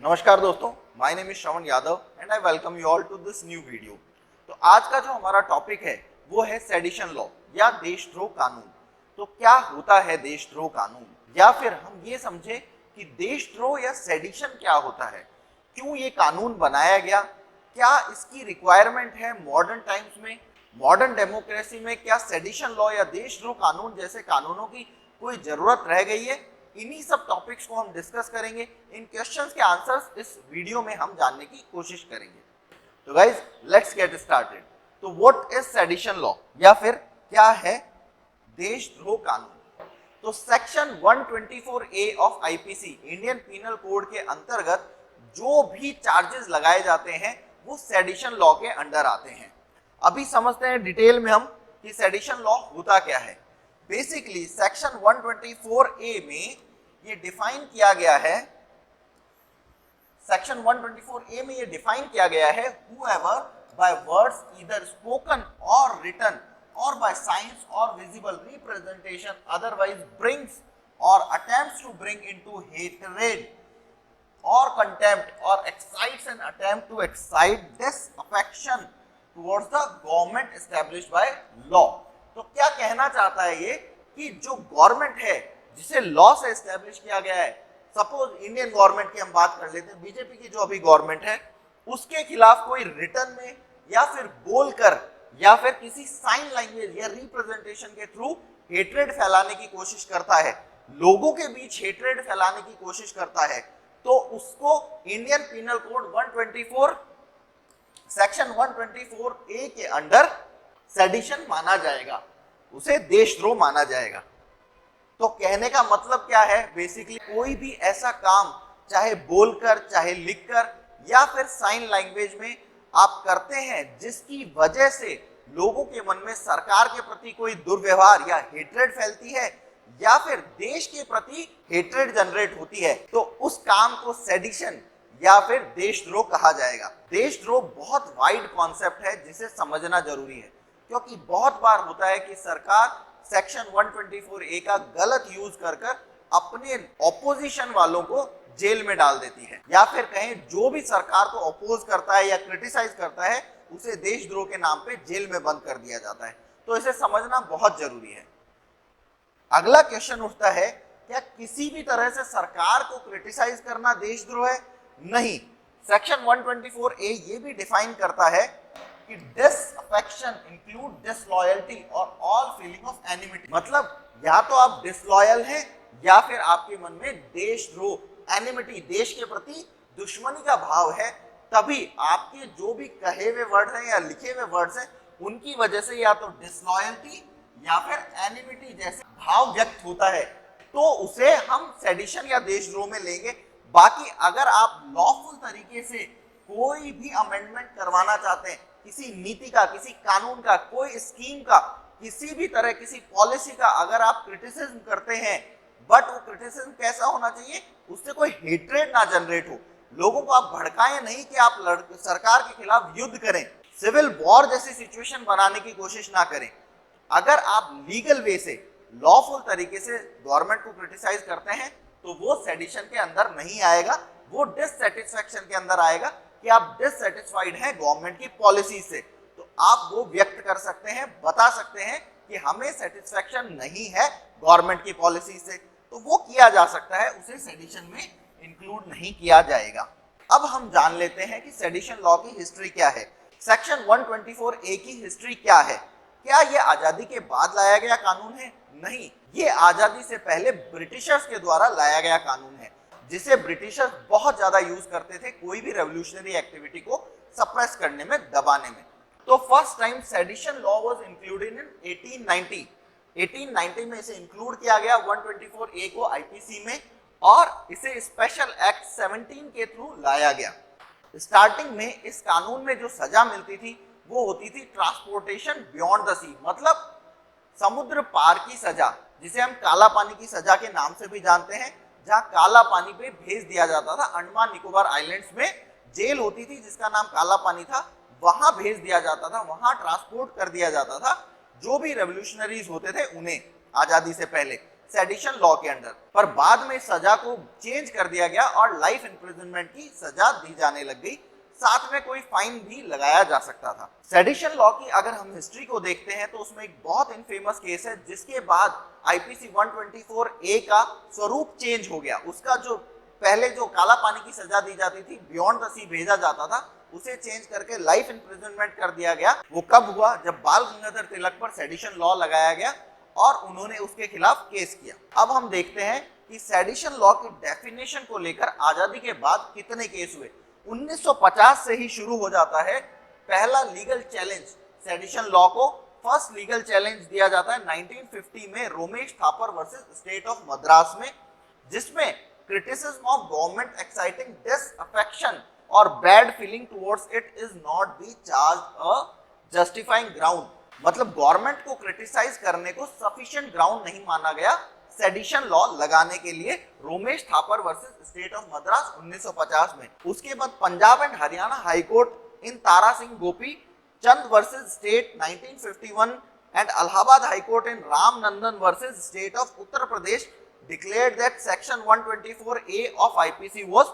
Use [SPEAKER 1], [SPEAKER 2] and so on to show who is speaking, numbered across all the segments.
[SPEAKER 1] नमस्कार दोस्तों, my name is Shravan Yadav and I welcome you all to this new video. तो आज का जो हमारा टॉपिक है वो है सेडिशन लॉ या देशद्रोह कानून। तो क्या होता है देशद्रोह कानून, या फिर हम ये समझे कि देशद्रोह या सेडिशन क्या होता है, क्यों ये कानून बनाया गया, क्या इसकी रिक्वायरमेंट है मॉडर्न टाइम्स में, मॉडर्न डेमोक्रेसी में क्या सेडिशन लॉ या देशद्रोह कानून जैसे कानूनों की कोई जरूरत रह गई है। इन्हीं सब टॉपिक्स को हम डिस्कस करेंगे। इन क्वेश्चंस के आंसर्स इस वीडियो में हम जानने की कोशिश करेंगे। तो गाइज लेट्स गेट स्टार्टेड। तो व्हाट इज सेडिशन लॉ या फिर क्या है देशद्रोह कानून। तो section 124A of IPC Indian penal code के अंतर्गत जो भी चार्जेस लगाए जाते हैं वो सेडिशन लॉ के अंडर आते हैं। अभी समझते हैं डिटेल में हम कि सेडिशन लॉ होता क्या है। बेसिकली सेक्शन 124A में ये डिफाइन किया गया है, सेक्शन 124A में ये डिफाइन किया गया है, whoever by words either spoken or written or by signs or visible representation otherwise brings or attempts to bring into hatred or contempt or excites an attempt to excite disaffection towards the government established by law। तो क्या कहना चाहता है ये कि जो government है जिसे लॉ से एस्टेब्लिश किया गया है, सपोज इंडियन गवर्नमेंट की हम बात कर लेते हैं, बीजेपी की जो अभी गवर्नमेंट है, उसके खिलाफ कोई रिटर्न में या फिर बोलकर या फिर किसी साइन लैंग्वेज या रिप्रेजेंटेशन के थ्रू हेट्रेड फैलाने की कोशिश करता है, लोगों के बीच हेट्रेड फैलाने की कोशिश करता है, तो उसको Indian penal code 124 section 124A के अंडर सेडिशन माना जाएगा, उसे देशद्रोह माना जाएगा। तो कहने का मतलब क्या है, बेसिकली कोई भी ऐसा काम चाहे बोलकर चाहे लिखकर या फिर साइन लैंग्वेज में आप करते हैं जिसकी वजह से लोगों के मन में सरकार के प्रति कोई दुर्व्यवहार या हेट्रेड फैलती है या फिर देश के प्रति हेट्रेड जनरेट होती है, तो उस काम को सेडिशन या फिर देशद्रोह कहा जाएगा। देशद्रोह बहुत वाइड कॉन्सेप्ट है जिसे समझना जरूरी है, क्योंकि बहुत बार होता है कि सरकार सेक्शन 124A का गलत यूज कर अपने ऑपोजिशन वालों को जेल में डाल देती है, या फिर कहें जो भी सरकार को अपोज करता है या क्रिटिसाइज करता है उसे देशद्रोह के नाम पे जेल में बंद कर दिया जाता है। तो इसे समझना बहुत जरूरी है। अगला क्वेश्चन उठता है, क्या किसी भी तरह से सरकार को क्रिटिसाइज करना देशद्रोह है? नहीं। सेक्शन 124A ये भी डिफाइन करता है कि डिसअफेक्शन इंक्लूड डिसलॉयल्टी और ऑल फीलिंग ऑफ एनिमिटी। मतलब या तो आप डिसलॉयल हैं या फिर आपके मन में देशद्रोह, एनिमिटी, देश के प्रति दुश्मनी का भाव है, तभी आपके जो भी कहे हुए वर्ड हैं या लिखे हुए वर्ड्स हैं उनकी वजह से या तो डिसलॉयल्टी या फिर एनिमिटी जैसे भाव व्यक्त होता है, तो उसे हम सेडिशन या देशद्रोह में लेंगे। बाकी अगर आप लॉफुल तरीके से कोई भी अमेंडमेंट करवाना चाहते हैं, किसी नीति का, किसी कानून का, कोई स्कीम का, किसी भी तरह किसी पॉलिसी का अगर आप क्रिटिसिज्म करते हैं, बट वो क्रिटिसिज्म कैसा होना चाहिए, उससे कोई हेट्रेड ना जनरेट हो, लोगों को आप भड़काएं नहीं कि आप सरकार के खिलाफ युद्ध करें, सिविल वॉर जैसी सिचुएशन बनाने की कोशिश ना करें। अगर आप लीगल वे से लॉफुल तरीके से गवर्नमेंट को क्रिटिसाइज करते हैं तो वो सेडिशन के अंदर नहीं आएगा, वो डिससैटिस्फैक्शन के अंदर आएगा कि आप डिससैटिस्फाइड हैं गवर्नमेंट की पॉलिसी से, तो आप वो व्यक्त कर सकते हैं, बता सकते हैं कि हमें सेटिस्फैक्शन नहीं है गवर्नमेंट की पॉलिसी से, तो वो किया जा सकता है, उसे सेडिशन में इंक्लूड नहीं किया जाएगा। अब हम जान लेते हैं कि सेडिशन लॉ की हिस्ट्री क्या है, सेक्शन 124A की हिस्ट्री क्या है। क्या ये आजादी के बाद लाया गया कानून है? नहीं, ये आजादी से पहले ब्रिटिशर्स के द्वारा लाया गया कानून है, जिसे ब्रिटिशर्स बहुत ज्यादा यूज करते थे कोई भी रेवोल्यूशनरी एक्टिविटी को सप्रेस करने में, दबाने में। तो first time sedition law was included in 1890। 1890 में इसे इंक्लूड किया गया 124A को आईपीसी में, और इसे स्पेशल एक्ट 17 के थ्रू लाया गया। स्टार्टिंग में इस कानून में जो सजा मिलती थी वो होती थी ट्रांसपोर्टेशन बियॉन्ड द सी, मतलब समुद्र पार की सजा, जिसे हम काला पानी की सजा के नाम से भी जानते हैं, जहां काला पानी पे भेज दिया जाता था। अंडमान निकोबार आइलैंड्स में जेल होती थी जिसका नाम काला पानी था, वहां भेज दिया जाता था, वहां ट्रांसपोर्ट कर दिया जाता था जो भी रेवोल्यूशनरीज होते थे उन्हें, आजादी से पहले। सेडिशन लॉ के अंडर, पर बाद में सजा को चेंज कर दिया गया और लाइफ इम्प्रिजनमेंट की सजा दी जाने लग गई, साथ में कोई फाइन भी लगाया जा सकता था। सेडिशन लॉ की अगर हम हिस्ट्री को देखते हैं तो उसमें एक बहुत इनफेमस केस है जिसके बाद आईपीसी 124 ए का स्वरूप चेंज हो गया। उसका जो पहले जो काला पानी की सजा दी जाती थी, बियॉन्ड द सी भेजा जाता था, उसे चेंज करके लाइफ इम्प्रिजनमेंट कर दिया गया। वो कब हुआ? जब बाल गंगाधर तिलक पर सेडिशन लॉ लगाया गया और उन्होंने उसके खिलाफ केस किया। अब हम देखते हैं कि सेडिशन लॉ की डेफिनेशन को लेकर आजादी के बाद कितने केस हुए। 1950 से ही शुरू हो जाता है पहला लीगल चैलेंज सेडिशन लॉ को। फर्स्ट लीगल चैलेंज दिया जाता है 1950 में Romesh Thapar versus state of Madras में, जिसमें criticism of government exciting disaffection or bad feeling towards it is not be charged a justifying ground। मतलब गवर्नमेंट को क्रिटिसाइज करने को सफिशिएंट ग्राउंड नहीं माना गया सेडिशन लॉ लगाने के लिए, Romesh Thapar versus state of Madras 1950 में। उसके बाद Punjab and Haryana high court in Tara Singh Gopi Chand versus state 1951 and Allahabad high court in Ram Nandan versus state of Uttar Pradesh declared that section 124A of IPC was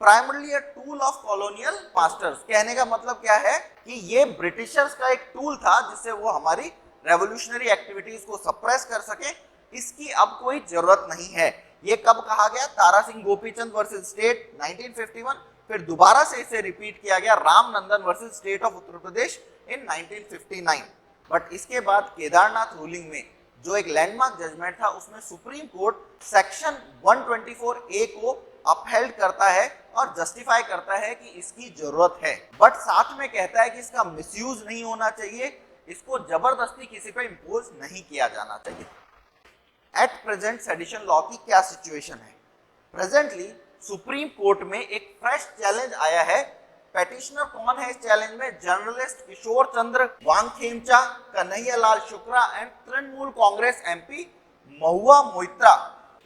[SPEAKER 1] primarily a tool of colonial masters। कहने का मतलब क्या है कि ये ब्रिटिशर्स का एक टूल था जिससे वो हमारी रेवोल्यूशनरी एक्टिविटीज को सप्रेस कर सके, इसकी अब कोई जरूरत नहीं है। ये कब कहा गया? तारा सिंह गोपीचंद वर्सेस स्टेट 1951, फिर दोबारा से इसे रिपीट किया गया Ram Nandan versus state of Uttar Pradesh in 1959। But इसके बाद केदारनाथ रूलिंग में जो एक लैंडमार्क जजमेंट था, उसमें सुप्रीम कोर्ट सेक्शन 124A को अपहेल्ड करता है और जस्टिफाई करता है कि इसकी जरूरत है, बट साथ में कहता है कि इसका मिसयूज नहीं होना चाहिए, इसको जबरदस्ती किसी पे इंपोज नहीं किया जाना चाहिए। एट प्रेजेंट सेडिशन लॉ की क्या सिचुएशन है? प्रेजेंटली सुप्रीम कोर्ट में एक फ्रेश चैलेंज आया है। पेटिशनर कौन है इस चैलेंज में? Journalist Kishore Chandra Wangkhemcha, Kanhaiya Lal Shukla and Trinamool Congress MP Mahua Moitra.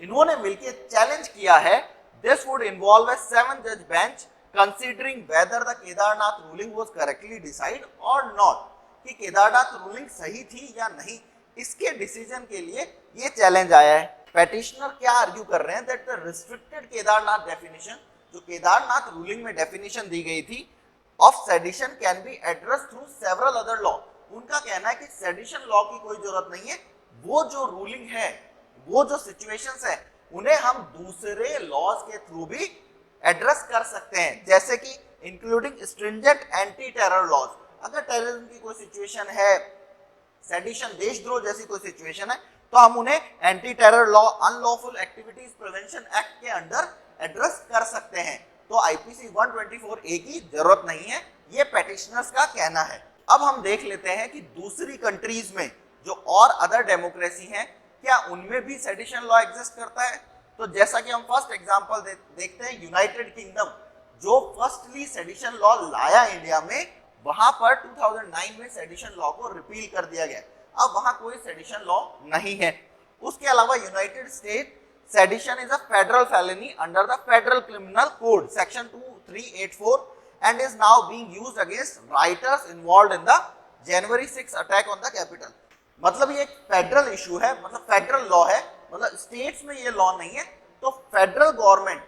[SPEAKER 1] इन्होंने मिलकर चैलेंज किया है दिस वुड इन्वॉल्व ए 7 जज bench considering whether the Kedarnath ruling was correctly decide और नॉट, कि केदारनाथ रूलिंग सही थी या नहीं, इसके डिसीजन के लिए ये चैलेंज आया है। पेटिशनर क्या आर्ग्यू कर रहे हैं? That the restricted Kedarnath definition, जो केदारनाथ रूलिंग में डेफिनेशन दी गई थी of sedition can be address through several other law. उनका कहना है कि सेडिशन लॉ की कोई जरूरत नहीं है, वो जो रूलिंग है, वो जो सिचुएशंस है, उन्हें हम दूसरे लॉज के थ्रू भी एड्रेस कर सकते हैं, जैसे कि including stringent anti terror laws. अगर टेररिज्म की कोई सिचुएशन है, सेडिशन देशद्रोह जैसी कोई सिचुएशन है, तो हम उन्हें anti terror law, unlawful activities prevention act के अंडर एड्रेस कर सकते हैं। तो आईपीसी 124A की जरूरत नहीं है, ये पेटिशनर्स का कहना है। अब हम देख लेते हैं कि दूसरी कंट्रीज में जो और अदर डेमोक्रेसी हैं, क्या उनमें भी सेडिशन लॉ एग्जिस्ट करता है? तो जैसा कि हम फर्स्ट एग्जांपल देखते हैं, यूनाइटेड किंगडम जो फर्स्टली सेडिशन लॉ लाया इंडिया में, वहां पर 2009 में सेडिशन लॉ को रिपील कर दिया गया। अब वहां कोई सेडिशन लॉ नहीं है। उसके अलावा United state sedition is a federal felony under the Federal Criminal Code section 2384 and is now being used against writers involved in the January 6 attack on the Capitol। मतलब ये एक फेडरल इशू है, मतलब federal law है, मतलब states में ये law नहीं है, तो फेडरल गवर्नमेंट,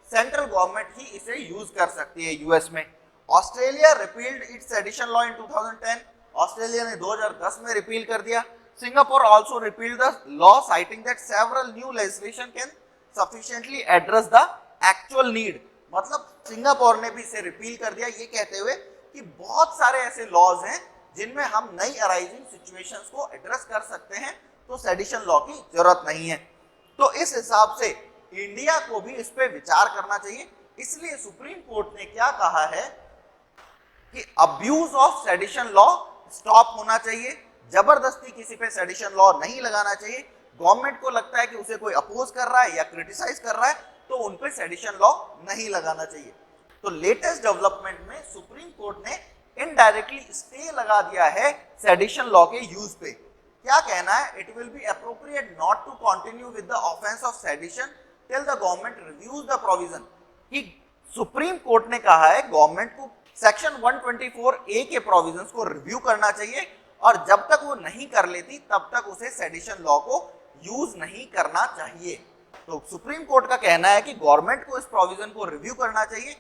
[SPEAKER 1] सेंट्रल गवर्नमेंट ही इसे यूज कर सकती है। यूएस में Australia repealed it's sedition law in 2010, Australia ने 2010 में रिपील कर दिया। Singapore also repealed the law citing that several new legislation can sufficiently address the actual need। मतलब सिंगापुर ने भी इसे रिपील कर दिया, ये कहते हुए कि बहुत सारे ऐसे लॉज हैं जिनमें हम नई अराइजिंग सिचुएशंस को एड्रेस कर सकते हैं, तो सेडिशन लॉ की जरूरत नहीं है। तो इस हिसाब से इंडिया को भी इस पे विचार करना चाहिए। इसलिए सुप्रीम कोर्ट ने क्या कहा है कि abuse of sedition law stop होना चाहिए, जबरदस्ती किसी पे सेडिशन लॉ नहीं लगाना चाहिए। गवर्नमेंट को लगता है कि उसे कोई अपोज कर रहा है या क्रिटिसाइज कर रहा है, तो उन पे सेडिशन लॉ नहीं लगाना चाहिए। तो लेटेस्ट डेवलपमेंट में सुप्रीम कोर्ट ने इनडायरेक्टली स्टे लगा दिया है सेडिशन लॉ के यूज पे। क्या कहना है? It will be appropriate not to continue with the offence of sedition till the government reviews the provision. कि सुप्रीम कोर्ट ने कहा है गवर्नमेंट को सेक्शन 124A के प्रोविजंस को रिव्यू करना चाहिए, और जब तक वो नहीं कर लेती तब तक उसे सेडिशन लॉ को यूज नहीं करना चाहिए। तो सुप्रीम कोर्ट का कहना है कि गवर्नमेंट को इस प्रोविजन को रिव्यू करना चाहिए।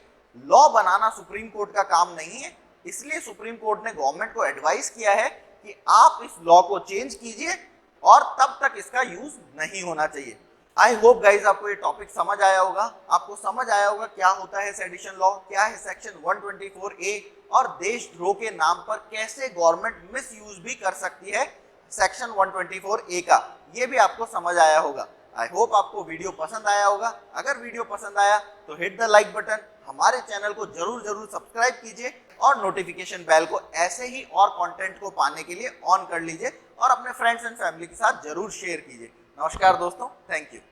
[SPEAKER 1] लॉ बनाना सुप्रीम कोर्ट का काम नहीं है, इसलिए सुप्रीम कोर्ट ने गवर्नमेंट को एडवाइस किया है कि आप इस लॉ को चेंज कीजिए और तब तक इसका यूज नहीं होना चाहिए। आई होप गाइज आपको ये टॉपिक समझ आया होगा, आपको समझ आया होगा क्या होता है सेडिशन लॉ, क्या है सेक्शन 124A और देशद्रोह के नाम पर कैसे गवर्नमेंट मिस यूज भी कर सकती है सेक्शन 124A का, ये भी आपको समझ आया होगा। आई होप आपको वीडियो पसंद आया होगा। अगर वीडियो पसंद आया तो हिट द लाइक बटन, हमारे चैनल को जरूर सब्सक्राइब कीजिए और नोटिफिकेशन बेल को ऐसे ही और कंटेंट को पाने के लिए ऑन कर लीजिए और अपने फ्रेंड्स एंड फैमिली के साथ जरूर शेयर कीजिए। नमस्कार दोस्तों, थैंक यू।